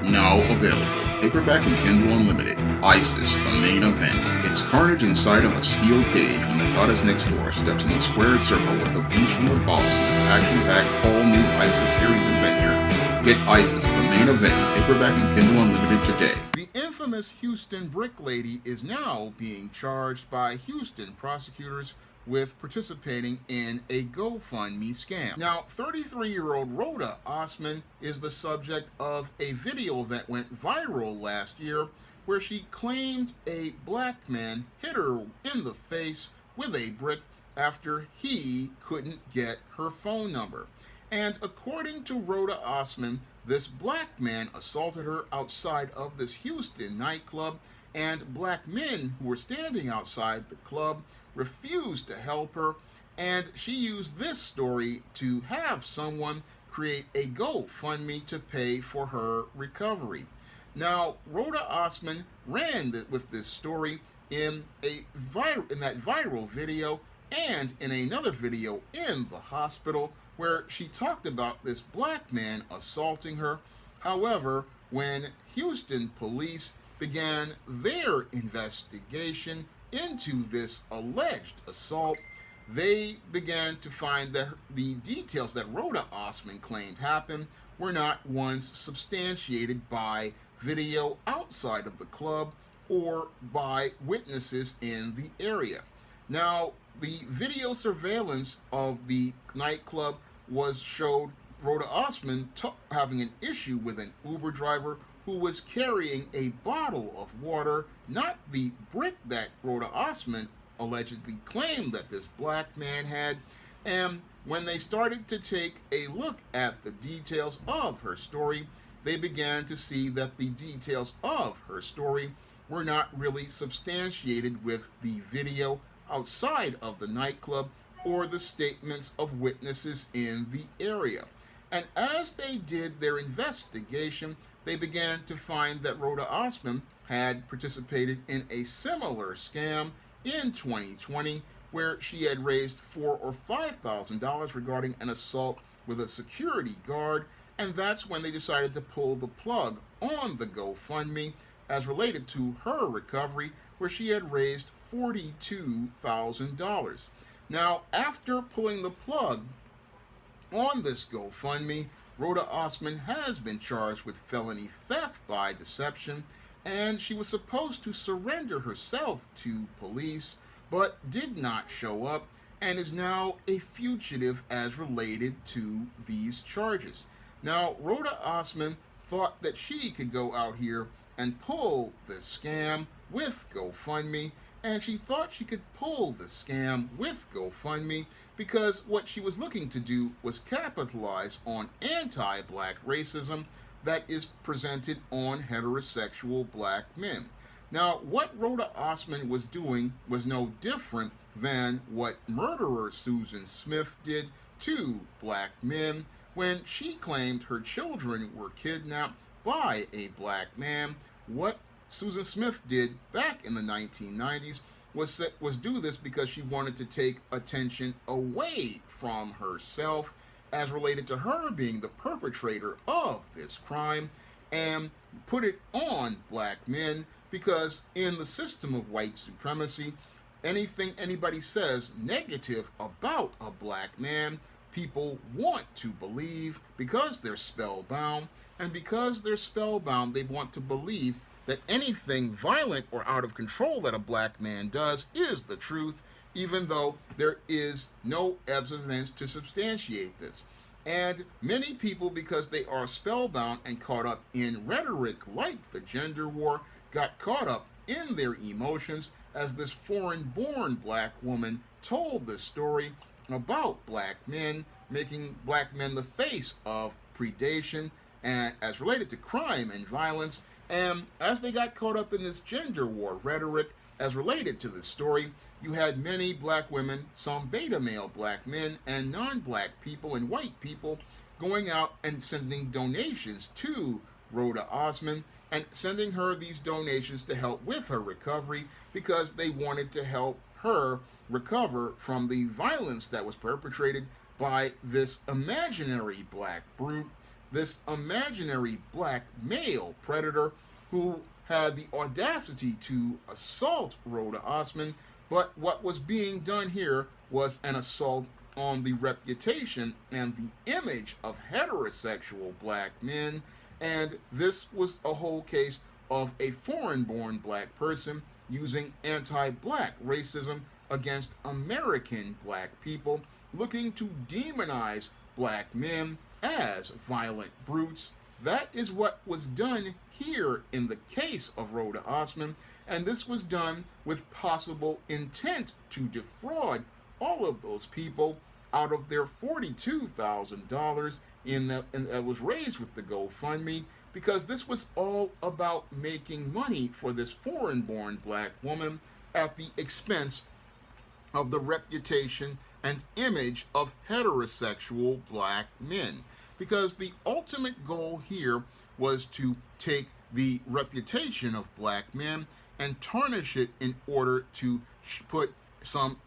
Now available, paperback and Kindle Unlimited. ISIS, the main event. It's carnage inside of a steel cage when the goddess next door steps in the squared circle with the beast from the boss in this action-packed all-new ISIS series adventure. Get ISIS, the main event, paperback and Kindle Unlimited today. The infamous Houston brick lady is now being charged by Houston prosecutors with participating in a GoFundMe scam. Now, 33-year-old Rhoda Osman is the subject of a video that went viral last year where she claimed a black man hit her in the face with a brick after he couldn't get her phone number. And according to Rhoda Osman, this black man assaulted her outside of this Houston nightclub, and black men who were standing outside the club refused to help her, and she used this story to have someone create a GoFundMe to pay for her recovery. Now, Rhoda Osman ran with this story in that viral video and in another video in the hospital where she talked about this black man assaulting her. However, when Houston police began their investigation into this alleged assault, they began to find that the details that Rhoda Osman claimed happened were not ones substantiated by video outside of the club or by witnesses in the area. Now, the video surveillance of the nightclub showed Rhoda Osman having an issue with an Uber driver who was carrying a bottle of water, not the brick that Rhoda Osman allegedly claimed that this black man had. And when they started to take a look at the details of her story, they began to see that the details of her story were not really substantiated with the video outside of the nightclub or the statements of witnesses in the area. And as they did their investigation, they began to find that Rhoda Osman had participated in a similar scam in 2020 where she had raised $4,000 or $5,000 regarding an assault with a security guard, and that's when they decided to pull the plug on the GoFundMe as related to her recovery, where she had raised $42,000. Now, after pulling the plug on this GoFundMe, Rhoda Osman has been charged with felony theft by deception, and she was supposed to surrender herself to police, but did not show up, and is now a fugitive as related to these charges. Now, Rhoda Osman thought that she could go out here and pull this scam with GoFundMe, and she thought she could pull the scam with GoFundMe because what she was looking to do was capitalize on anti-black racism that is presented on heterosexual black men. Now, what Rhoda Osman was doing was no different than what murderer Susan Smith did to black men when she claimed her children were kidnapped by a black man. What Susan Smith did back in the 1990s was do this because she wanted to take attention away from herself as related to her being the perpetrator of this crime and put it on black men, because in the system of white supremacy, anything anybody says negative about a black man, people want to believe because they're spellbound, and because they're spellbound, they want to believe that anything violent or out of control that a black man does is the truth, even though there is no evidence to substantiate this. And many people, because they are spellbound and caught up in rhetoric like the gender war, got caught up in their emotions as this foreign-born black woman told this story about black men, making black men the face of predation and as related to crime and violence. And as they got caught up in this gender war rhetoric as related to this story, you had many black women, some beta male black men, and non-black people and white people going out and sending donations to Rhoda Osman and sending her these donations to help with her recovery because they wanted to help her recover from the violence that was perpetrated by this imaginary black brute this imaginary black male predator who had the audacity to assault Rhoda Osman. But what was being done here was an assault on the reputation and the image of heterosexual black men. And this was a whole case of a foreign born black person using anti black racism against American black people, looking to demonize black men as violent brutes. That is what was done here in the case of Rhoda Osman, and this was done with possible intent to defraud all of those people out of their $42,000 that was raised with the GoFundMe, because this was all about making money for this foreign-born black woman at the expense of the reputation and image of heterosexual black men. Because the ultimate goal here was to take the reputation of black men and tarnish it in order to put some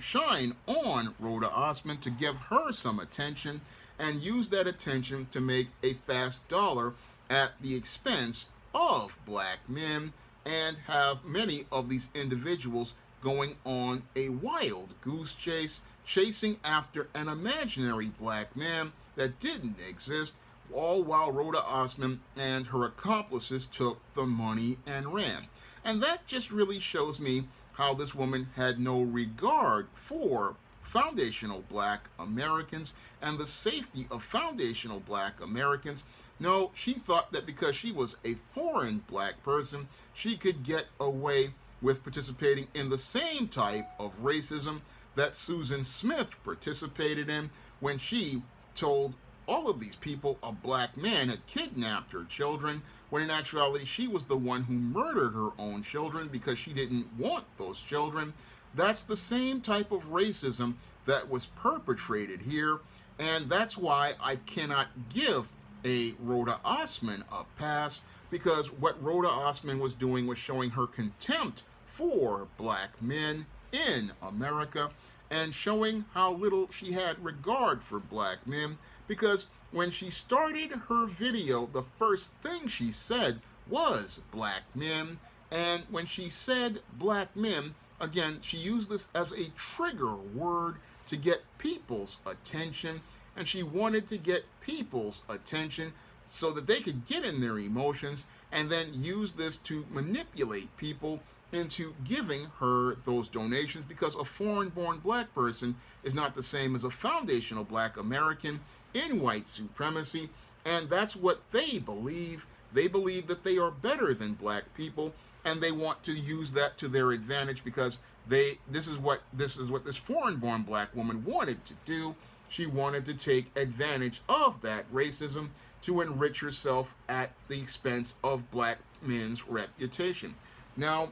shine on Rhoda Osman, to give her some attention and use that attention to make a fast dollar at the expense of black men, and have many of these individuals going on a wild goose chase, chasing after an imaginary black man that didn't exist, all while Rhoda Osman and her accomplices took the money and ran. And that just really shows me how this woman had no regard for foundational black Americans and the safety of foundational black Americans. No, she thought that because she was a foreign black person, she could get away with participating in the same type of racism that Susan Smith participated in when she told all of these people a black man had kidnapped her children, when in actuality she was the one who murdered her own children because she didn't want those children. That's the same type of racism that was perpetrated here, and that's why I cannot give a Rhoda Osman a pass, because what Rhoda Osman was doing was showing her contempt for black men in America and showing how little she had regard for black men. Because when she started her video, the first thing she said was black men, and when she said black men, again, she used this as a trigger word to get people's attention, and she wanted to get people's attention so that they could get in their emotions and then use this to manipulate people into giving her those donations, because a foreign-born black person is not the same as a foundational black American in white supremacy, and that's what they believe. They believe that they are better than black people, and they want to use that to their advantage, because this is what this foreign-born black woman wanted to do. She wanted to take advantage of that racism to enrich herself at the expense of black men's reputation. Now,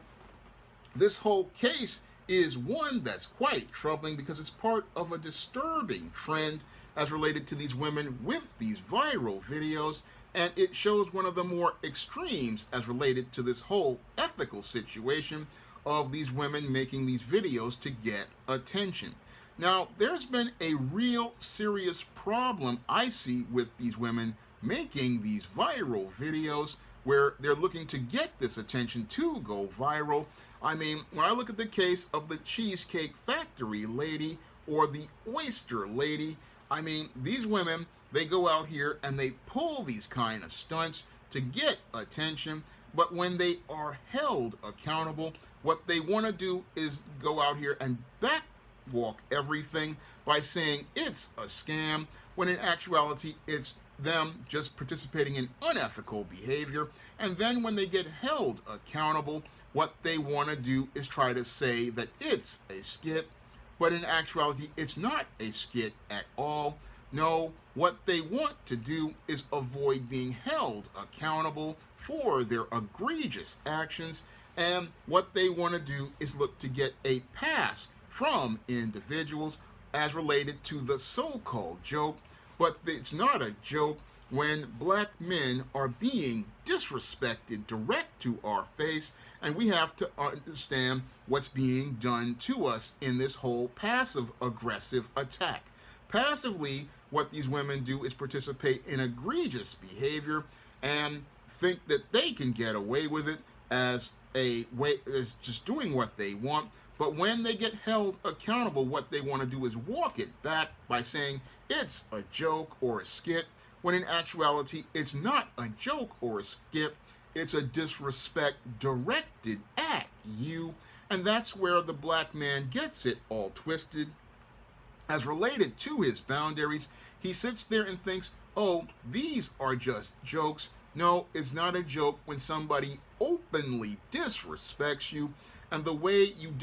this whole case is one that's quite troubling, because it's part of a disturbing trend as related to these women with these viral videos, and it shows one of the more extremes as related to this whole ethical situation of these women making these videos to get attention. Now, there's been a real serious problem I see with these women making these viral videos where they're looking to get this attention to go viral. I mean, when I look at the case of the Cheesecake Factory lady or the Oyster lady, I mean, these women, they go out here and they pull these kind of stunts to get attention, but when they are held accountable, what they want to do is go out here and backwalk everything by saying it's a scam, when in actuality it's them just participating in unethical behavior. And then when they get held accountable, what they want to do is try to say that it's a skit, but in actuality it's not a skit at all. No, what they want to do is avoid being held accountable for their egregious actions, and what they want to do is look to get a pass from individuals as related to the so-called joke. But it's not a joke when black men are being disrespected direct to our face, and we have to understand what's being done to us in this whole passive aggressive attack. Passively, what these women do is participate in egregious behavior and think that they can get away with it as a way as just doing what they want. But when they get held accountable, what they want to do is walk it back by saying it's a joke or a skit, when in actuality it's not a joke or a skit, it's a disrespect directed at you. And that's where the black man gets it all twisted. As related to his boundaries, he sits there and thinks, oh, these are just jokes. No, it's not a joke when somebody openly disrespects you. And the way you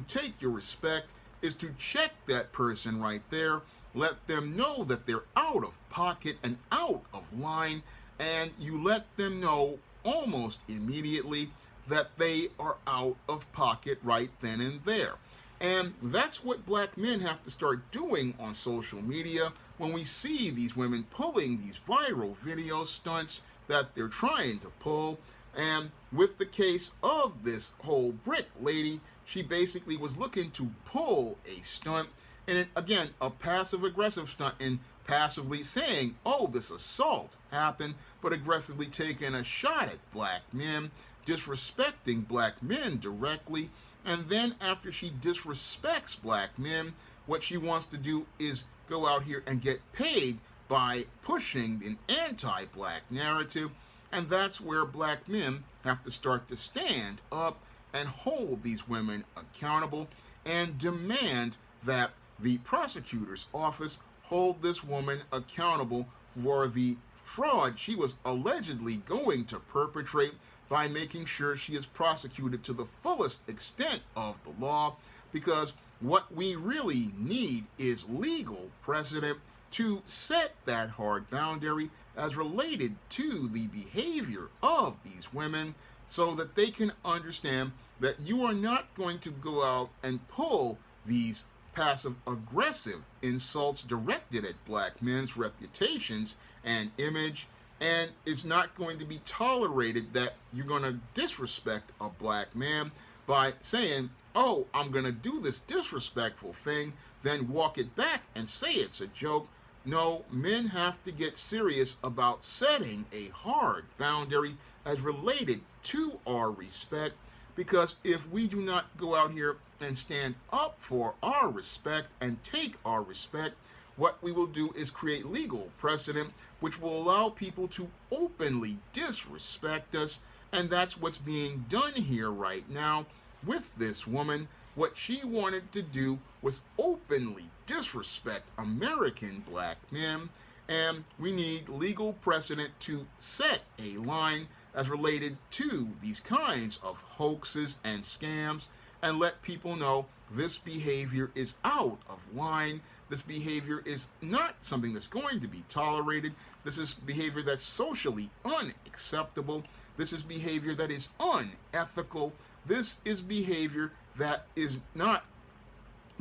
take your respect is to check that person right there, let them know that they're out of pocket and out of line, and you let them know almost immediately that they are out of pocket right then and there. And that's what black men have to start doing on social media when we see these women pulling these viral video stunts that they're trying to pull. And with the case of this whole brick lady, she basically was looking to pull a stunt, and it, again, a passive-aggressive stunt, in passively saying, oh, this assault happened, but aggressively taking a shot at black men, disrespecting black men directly. And then after she disrespects black men, what she wants to do is go out here and get paid by pushing an anti-black narrative. And that's where black men have to start to stand up and hold these women accountable and demand that the prosecutor's office hold this woman accountable for the fraud she was allegedly going to perpetrate by making sure she is prosecuted to the fullest extent of the law. Because what we really need is legal precedent to set that hard boundary as related to the behavior of these women, so that they can understand that you are not going to go out and pull these passive-aggressive insults directed at black men's reputations and image, and it's not going to be tolerated that you're going to disrespect a black man by saying, oh, I'm going to do this disrespectful thing, then walk it back and say it's a joke. No, men have to get serious about setting a hard boundary as related to our respect, because if we do not go out here and stand up for our respect and take our respect, what we will do is create legal precedent which will allow people to openly disrespect us. And that's what's being done here right now with this woman. What she wanted to do was openly disrespect American black men, and we need legal precedent to set a line as related to these kinds of hoaxes and scams, and let people know this behavior is out of line. This behavior is not something that's going to be tolerated. This is behavior that's socially unacceptable. This is behavior that is unethical. This is behavior that is not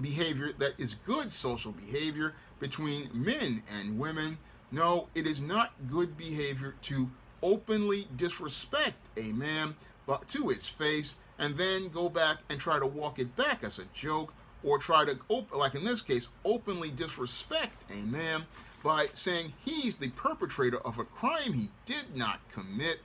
behavior that is good social behavior between men and women. No, it is not good behavior to openly disrespect a man but to his face, and then go back and try to walk it back as a joke, or try to, like in this case, openly disrespect a man by saying he's the perpetrator of a crime he did not commit.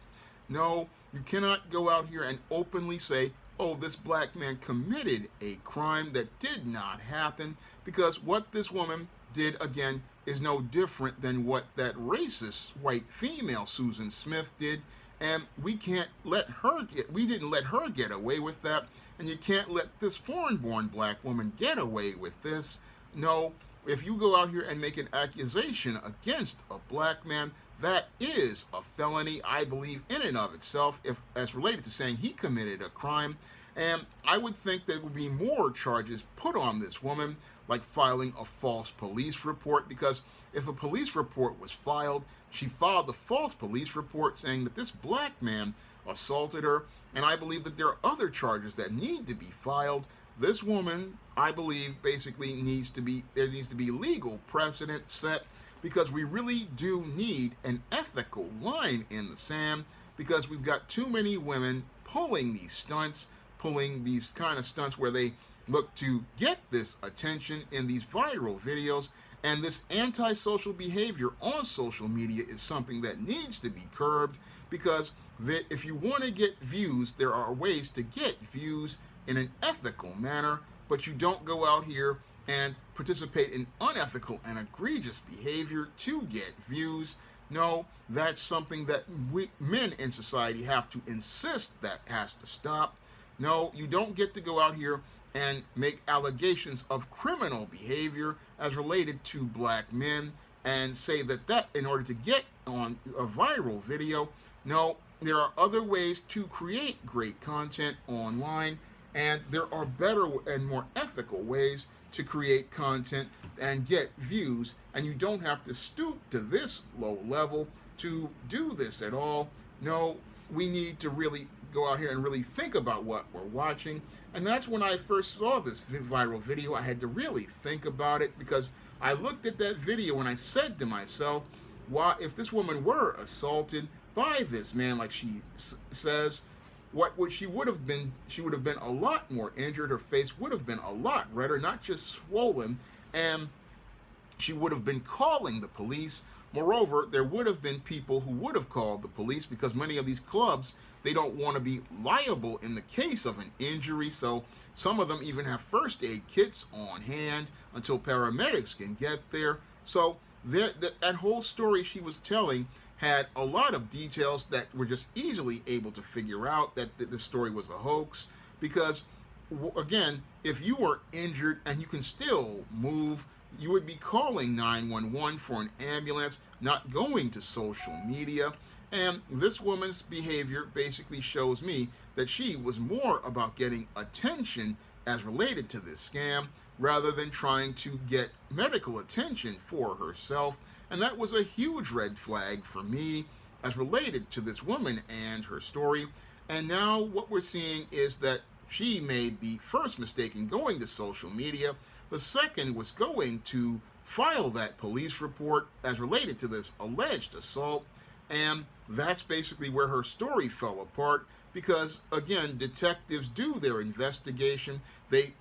No, you cannot go out here and openly say, oh, this black man committed a crime that did not happen, because what this woman did, again, is no different than what that racist white female Susan Smith did. And we didn't let her get away with that, and you can't let this foreign-born black woman get away with this. No, if you go out here and make an accusation against a black man, that is a felony, I believe, in and of itself, if as related to saying he committed a crime. And I would think there would be more charges put on this woman, like filing a false police report, because if a police report was filed, she filed a false police report saying that this black man assaulted her, and I believe that there are other charges that need to be filed. This woman, I believe, basically needs to be legal precedent set, because we really do need an ethical line in the sand, because we've got too many women pulling these kind of stunts where they look to get this attention in these viral videos, And this antisocial behavior on social media is something that needs to be curbed, because if you want to get views, there are ways to get views in an ethical manner, but you don't go out here and participate in unethical and egregious behavior to get views. No, that's something that we men in society have to insist that has to stop. No, you don't get to go out here and make allegations of criminal behavior as related to black men and say that in order to get on a viral video. No, there are other ways to create great content online, and there are better and more ethical ways to create content and get views, and you don't have to stoop to this low level to do this at all. No, we need to really go out here and really think about what we're watching. And that's when I first saw this viral video. I had to really think about it, because I looked at that video and I said to myself, why, if this woman were assaulted by this man, like she says, she would have been a lot more injured. Her face would have been a lot redder, not just swollen, and she would have been calling the police. Moreover, there would have been people who would have called the police, because many of these clubs, they don't want to be liable in the case of an injury, so some of them even have first aid kits on hand until paramedics can get there. So that whole story she was telling had a lot of details that were just easily able to figure out that the story was a hoax, because, again, if you were injured and you can still move, you would be calling 911 for an ambulance, not going to social media. And this woman's behavior basically shows me that she was more about getting attention as related to this scam rather than trying to get medical attention for herself. And that was a huge red flag for me as related to this woman and her story. And now what we're seeing is that she made the first mistake in going to social media. The second was going to file that police report as related to this alleged assault. And that's basically where her story fell apart, because, again, detectives do their investigation. They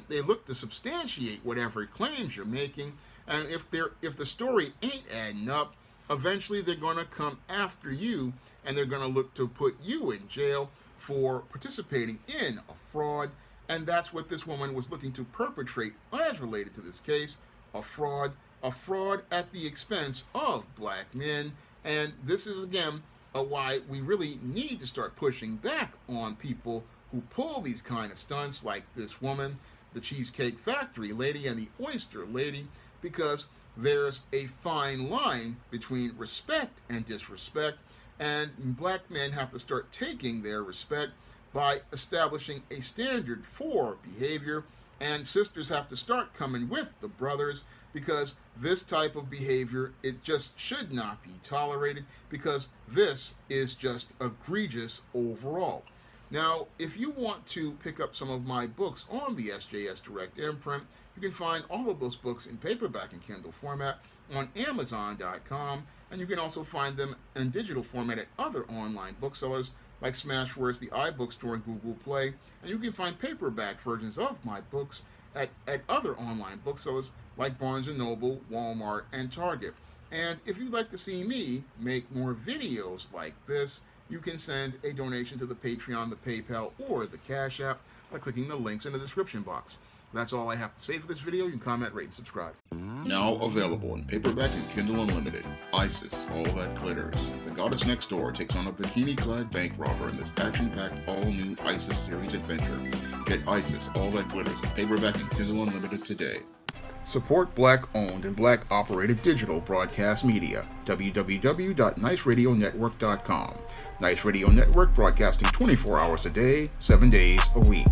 look to substantiate whatever claims you're making. And if the story ain't adding up, eventually they're going to come after you, and they're going to look to put you in jail for participating in a fraud. And that's what this woman was looking to perpetrate as related to this case, a fraud at the expense of black men. And this is, again, why we really need to start pushing back on people who pull these kind of stunts, like this woman, the Cheesecake Factory lady and the Oyster lady, because there's a fine line between respect and disrespect, and black men have to start taking their respect by establishing a standard for behavior, and sisters have to start coming with the brothers, because this type of behavior, it just should not be tolerated, because this is just egregious overall. Now, if you want to pick up some of my books on the SJS Direct imprint, you can find all of those books in paperback and Kindle format on Amazon.com, and you can also find them in digital format at other online booksellers like Smashwords, the iBookstore, and Google Play. And you can find paperback versions of my books at other online booksellers like Barnes & Noble, Walmart, and Target. And if you'd like to see me make more videos like this, you can send a donation to the Patreon, the PayPal, or the Cash App by clicking the links in the description box. That's all I have to say for this video. You can comment, rate, and subscribe. Now available in paperback and Kindle Unlimited, ISIS, All That Glitters. The goddess next door takes on a bikini-clad bank robber in this action-packed, all-new ISIS series adventure. Get ISIS, All That Glitters in paperback and Kindle Unlimited today. Support Black-owned and Black-operated digital broadcast media. www.niceradionetwork.com. Nice Radio Network, broadcasting 24 hours a day, 7 days a week.